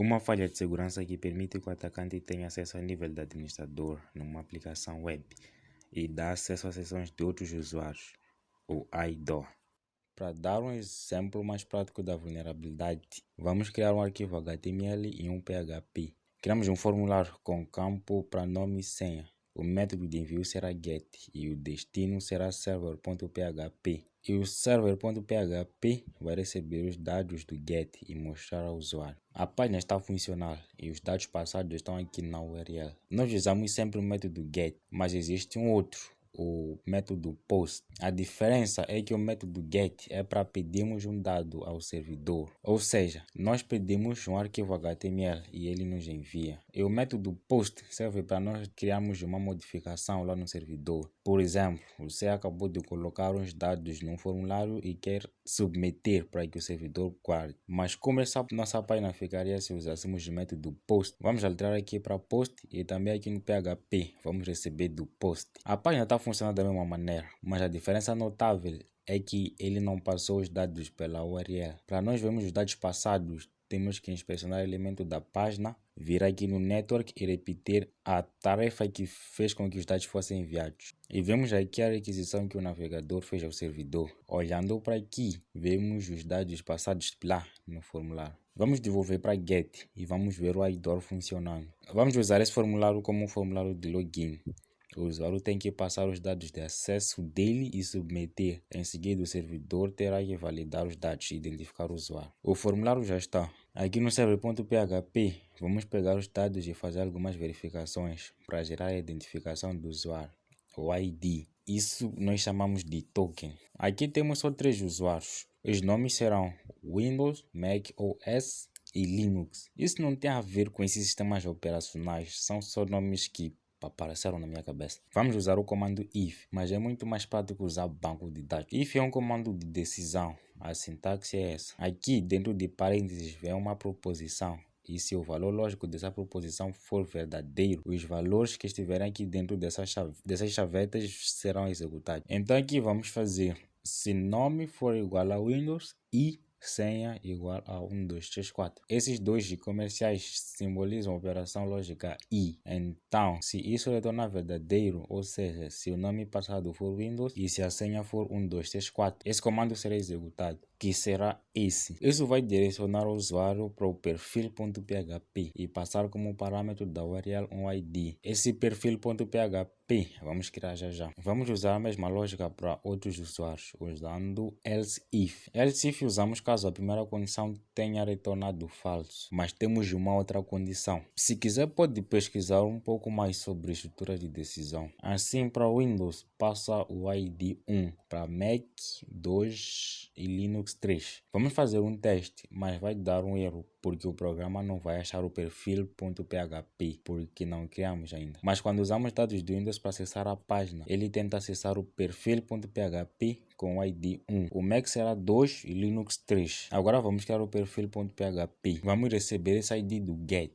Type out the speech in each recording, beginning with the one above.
Uma falha de segurança que permite que o atacante tenha acesso ao nível de administrador numa aplicação web e dá acesso a sessões de outros usuários, o IDOR. Para dar um exemplo mais prático da vulnerabilidade, vamos criar um arquivo HTML e um PHP. Criamos um formulário com campo para nome e senha. O método de envio será GET e o destino será server.php. E o server.php vai receber os dados do GET e mostrar ao usuário. A página está funcional e os dados passados estão aqui na URL. Nós usamos sempre o método GET, mas existe um outro, o método POST. A diferença é que o método GET é para pedirmos um dado ao servidor, ou seja, nós pedimos um arquivo HTML e ele nos envia. E o método POST serve para nós criarmos uma modificação lá no servidor. Por exemplo, você acabou de colocar uns dados num formulário e quer submeter para que o servidor guarde. Mas como essa nossa página ficaria se usássemos o método POST, vamos alterar aqui para POST e também aqui no PHP vamos receber do POST. A página está funcionando da mesma maneira, mas a diferença notável é que ele não passou os dados pela URL. Para nós vermos os dados passados, temos que inspecionar o elemento da página, vir aqui no network e repetir a tarefa que fez com que os dados fossem enviados. E vemos aqui a requisição que o navegador fez ao servidor. Olhando para aqui, vemos os dados passados lá no formulário. Vamos devolver para GET e vamos ver o IDOR funcionando. Vamos usar esse formulário como um formulário de login. O usuário tem que passar os dados de acesso dele e submeter. Em seguida, o servidor terá que validar os dados e identificar o usuário. O formulário já está. Aqui no server.php, vamos pegar os dados e fazer algumas verificações para gerar a identificação do usuário, o ID. Isso nós chamamos de token. Aqui temos só 3 usuários. Os nomes serão Windows, Mac OS e Linux. Isso não tem a ver com esses sistemas operacionais, são só nomes que apareceram na minha cabeça. Vamos usar o comando if, mas é muito mais prático usar banco de dados. If é um comando de decisão, a sintaxe é essa. Aqui dentro de parênteses vem uma proposição. E se o valor lógico dessa proposição for verdadeiro, os valores que estiverem aqui dentro dessas chavetas serão executados. Então aqui vamos fazer, se nome for igual a Windows e senha igual a 1, 2, 3, 4. Esses dois comerciais simbolizam a operação lógica I. Então, se isso retornar verdadeiro, ou seja, se o nome passado for Windows e se a senha for 1, 2, 3, 4, esse comando será executado, que será esse. Isso vai direcionar o usuário para o perfil.php e passar como parâmetro da URL um ID. Esse perfil.php vamos criar já. Vamos usar a mesma lógica para outros usuários, usando else if. Else if usamos caso a primeira condição tenha retornado falso, mas temos uma outra condição. Se quiser pode pesquisar um pouco mais sobre estrutura de decisão. Assim, para Windows passa o ID 1, para Mac 2 e Linux 3. Vamos fazer um teste, mas vai dar um erro porque o programa não vai achar o perfil.php porque não criamos ainda. Mas quando usamos dados do Windows para acessar a página, ele tenta acessar o perfil.php com o ID 1. O Mac será 2 e Linux 3. Agora vamos criar o perfil.php. Vamos receber esse ID do GET,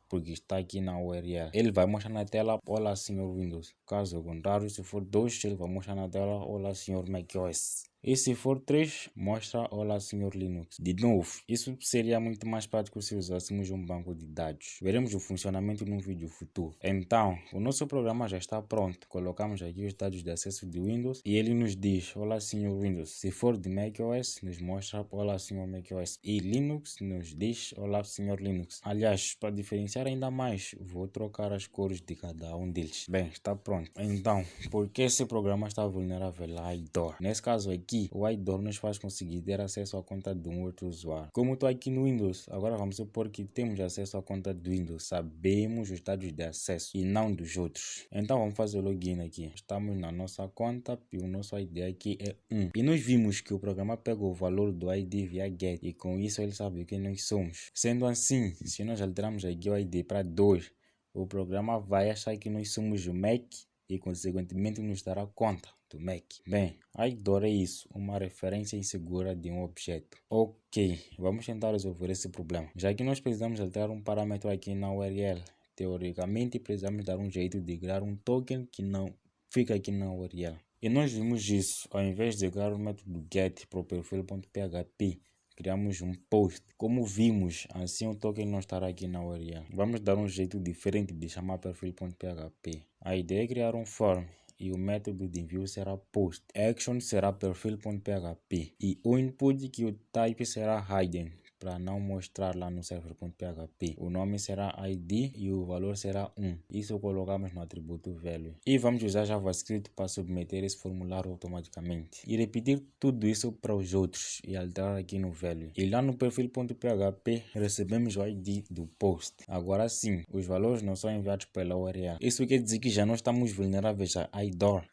porque está aqui na URL. Ele vai mostrar na tela, olá senhor Windows. Caso contrário, se for 2, ele vai mostrar na tela, olá senhor macOS. E se for 3, mostra olá senhor Linux. De novo, isso seria muito mais prático se usássemos um banco de dados. Veremos o funcionamento num vídeo futuro. Então, o nosso programa já está pronto. Colocamos aqui os dados de acesso de Windows e ele nos diz olá senhor Windows. Se for de macOS, nos mostra olá senhor macOS. E Linux nos diz olá senhor Linux. Aliás, para diferenciar ainda mais, vou trocar as cores de cada um deles. Bem, está pronto. Então, por que esse programa está vulnerável a IDOR? Nesse caso aqui, o IDOR nos faz conseguir ter acesso à conta de um outro usuário. Como estou aqui no Windows, agora vamos supor que temos acesso à conta do Windows. Sabemos os dados de acesso e não dos outros. Então vamos fazer o login aqui. Estamos na nossa conta e o nosso ID aqui é 1. E nós vimos que o programa pegou o valor do ID via GET e com isso ele sabe quem nós somos. Sendo assim, se nós alterarmos aqui o ID para 2, o programa vai achar que nós somos o Mac e consequentemente nos dará conta do Mac. Bem, IDOR é isso, uma referência insegura de um objeto. Ok, vamos tentar resolver esse problema. Já que nós precisamos alterar um parâmetro aqui na URL, teoricamente precisamos dar um jeito de criar um token que não fica aqui na URL. E nós vimos isso, ao invés de criar o método GET para o perfil.php, criamos um post. Como vimos, assim o token não estará aqui na URL. Vamos dar um jeito diferente de chamar perfil.php. A ideia é criar um form e o método de envio será post. Action será perfil.php e o input que o type será hidden, para não mostrar lá no server.php. O nome será ID e o valor será 1. Isso colocamos no atributo value. E vamos usar JavaScript para submeter esse formulário automaticamente. E repetir tudo isso para os outros e alterar aqui no value. E lá no perfil.php recebemos o ID do post. Agora sim, os valores não são enviados pela URL. Isso quer dizer que já não estamos vulneráveis a IDOR.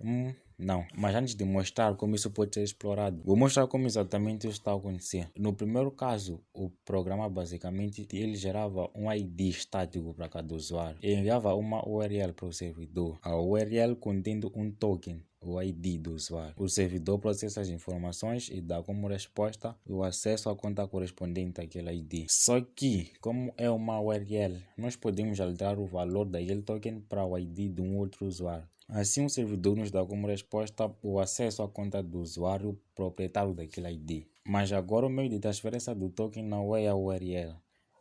Não, mas antes de mostrar como isso pode ser explorado, vou mostrar como exatamente isso está a acontecer. No primeiro caso, o programa basicamente ele gerava um ID estático para cada usuário e enviava uma URL para o servidor. A URL contendo um token, o ID do usuário. O servidor processa as informações e dá como resposta o acesso à conta correspondente àquele ID. Só que, como é uma URL, nós podemos alterar o valor daquele token para o ID de um outro usuário. Assim, o servidor nos dá como resposta o acesso à conta do usuário proprietário daquele ID. Mas agora o meio de transferência do token não é a URL.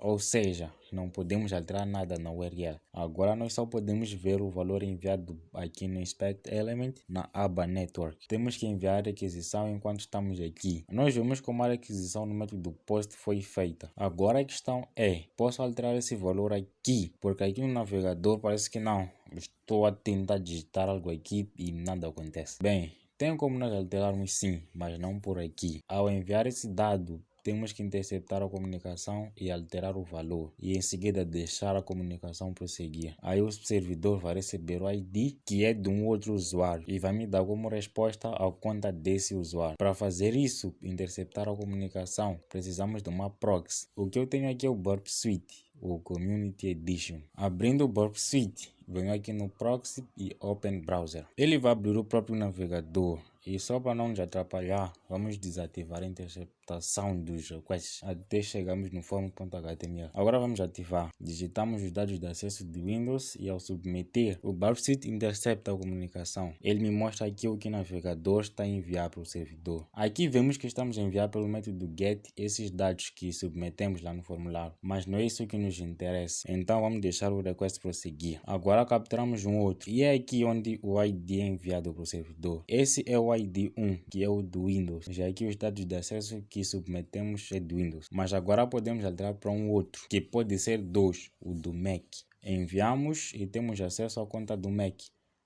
Ou seja, não podemos alterar nada na URL. Agora nós só podemos ver o valor enviado aqui no Inspect Element na aba Network. Temos que enviar a requisição enquanto estamos aqui. Nós vemos como a requisição no método POST foi feita. Agora a questão é, posso alterar esse valor aqui? Porque aqui no navegador parece que não. Estou a tentar digitar algo aqui e nada acontece. Bem, tem como nós alterarmos sim, mas não por aqui. Ao enviar esse dado, temos que interceptar a comunicação e alterar o valor e em seguida deixar a comunicação prosseguir. Aí o servidor vai receber o ID que é de um outro usuário e vai me dar como resposta a conta desse usuário. Para fazer isso, interceptar a comunicação, precisamos de uma proxy. O que eu tenho aqui é o Burp Suite, o Community Edition. Abrindo o Burp Suite, venho aqui no Proxy e Open Browser. Ele vai abrir o próprio navegador. E só para não nos atrapalhar, vamos desativar a interceptação dos requests até chegarmos no form.html. Agora vamos ativar. Digitamos os dados de acesso de Windows e ao submeter, o Burpsuite intercepta a comunicação. Ele me mostra aqui o que o navegador está a enviar para o servidor. Aqui vemos que estamos a enviar pelo método GET esses dados que submetemos lá no formulário, mas não é isso que nos interessa. Então vamos deixar o request prosseguir. Agora capturamos um outro e é aqui onde o ID é enviado para o servidor. Esse é o ID 1, que é o do Windows. Já aqui os dados de acesso que submetemos é do Windows. Mas agora podemos alterar para um outro, que pode ser 2, o do Mac. Enviamos e temos acesso à conta do Mac.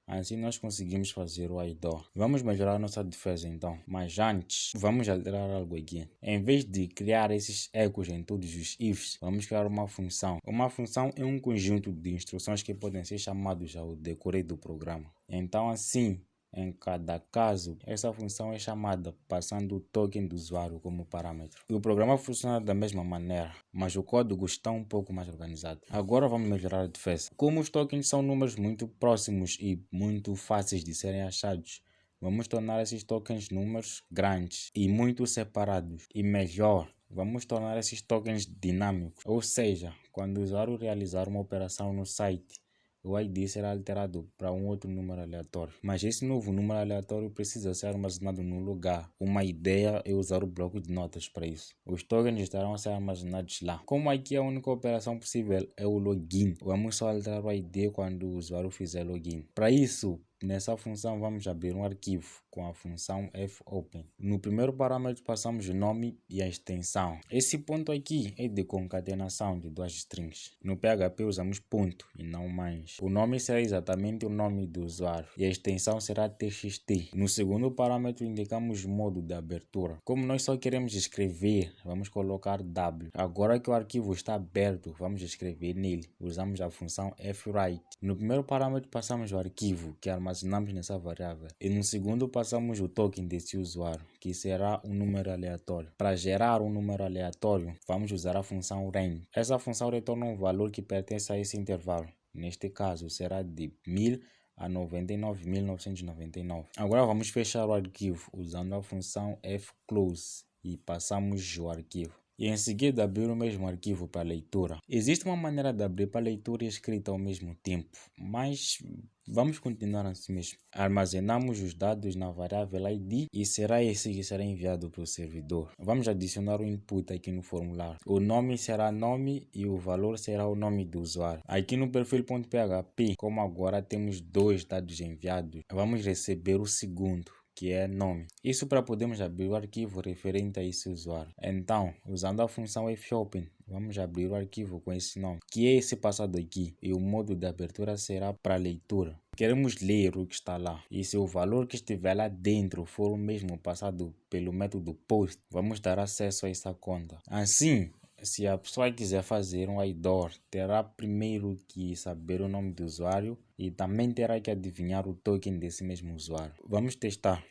Assim nós conseguimos fazer o IDOR. Vamos melhorar nossa defesa então. Mas antes, vamos alterar algo aqui. Em vez de criar esses ecos em todos os ifs, vamos criar uma função. Uma função é um conjunto de instruções que podem ser chamados ao decorrer do programa. Então assim, em cada caso, essa função é chamada passando o token do usuário como parâmetro. O programa funciona da mesma maneira, mas o código está um pouco mais organizado. Agora vamos melhorar a defesa. Como os tokens são números muito próximos e muito fáceis de serem achados, vamos tornar esses tokens números grandes e muito separados. E melhor, vamos tornar esses tokens dinâmicos. Ou seja, quando o usuário realizar uma operação no site, o ID será alterado para um outro número aleatório. Mas esse novo número aleatório precisa ser armazenado no lugar. Uma ideia é usar o bloco de notas para isso. Os tokens estarão a ser armazenados lá. Como aqui a única operação possível é o login, vamos só alterar o ID quando o usuário fizer login. Para isso, nessa função vamos abrir um arquivo com a função fopen. No primeiro parâmetro passamos o nome e a extensão. Esse ponto aqui é de concatenação de duas strings. No PHP usamos ponto e não mais. O nome será exatamente o nome do usuário e a extensão será txt. No segundo parâmetro indicamos o modo de abertura. Como nós só queremos escrever, vamos colocar W. Agora que o arquivo está aberto, vamos escrever nele. Usamos a função fwrite. No primeiro parâmetro passamos o arquivo que armazenamos nessa variável e no segundo passamos o token desse usuário, que será um número aleatório. Para gerar um número aleatório, vamos usar a função range. Essa função retorna um valor que pertence a esse intervalo. Neste caso será de 1000 a 99.999. Agora vamos fechar o arquivo usando a função fclose e passamos o arquivo. e em seguida abrir o mesmo arquivo para leitura. Existe uma maneira de abrir para leitura e escrita ao mesmo tempo, mas vamos continuar assim mesmo. Armazenamos os dados na variável ID e será esse que será enviado para o servidor. Vamos adicionar o input aqui no formulário. O nome será nome e o valor será o nome do usuário. Aqui no perfil.php, como agora temos dois dados enviados, vamos receber o segundo, que é nome. Isso para podermos abrir o arquivo referente a esse usuário. Então, usando a função fopen, vamos abrir o arquivo com esse nome, que é esse passado aqui, e o modo de abertura será para leitura. Queremos ler o que está lá, e se o valor que estiver lá dentro for o mesmo passado pelo método post, vamos dar acesso a essa conta. Assim, se a pessoa quiser fazer um IDOR, terá primeiro que saber o nome do usuário e também terá que adivinhar o token desse mesmo usuário. Vamos testar.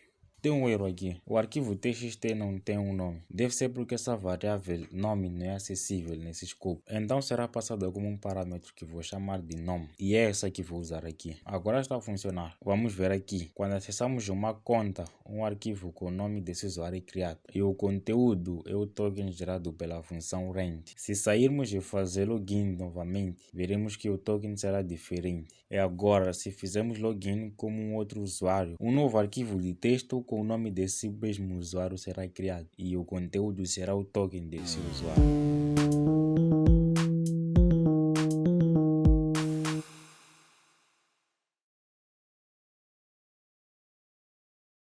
Tem um erro aqui. O arquivo txt não tem um nome. Deve ser porque essa variável nome não é acessível nesse escopo. Então será passada como um parâmetro que vou chamar de nome. E é essa que vou usar aqui. Agora está a funcionar. Vamos ver aqui. Quando acessamos uma conta, um arquivo com o nome desse usuário é criado. E o conteúdo é o token gerado pela função rend. Se sairmos e fazer login novamente, veremos que o token será diferente. E agora, se fizermos login como um outro usuário, um novo arquivo de texto com o nome desse mesmo usuário será criado e o conteúdo será o token desse usuário.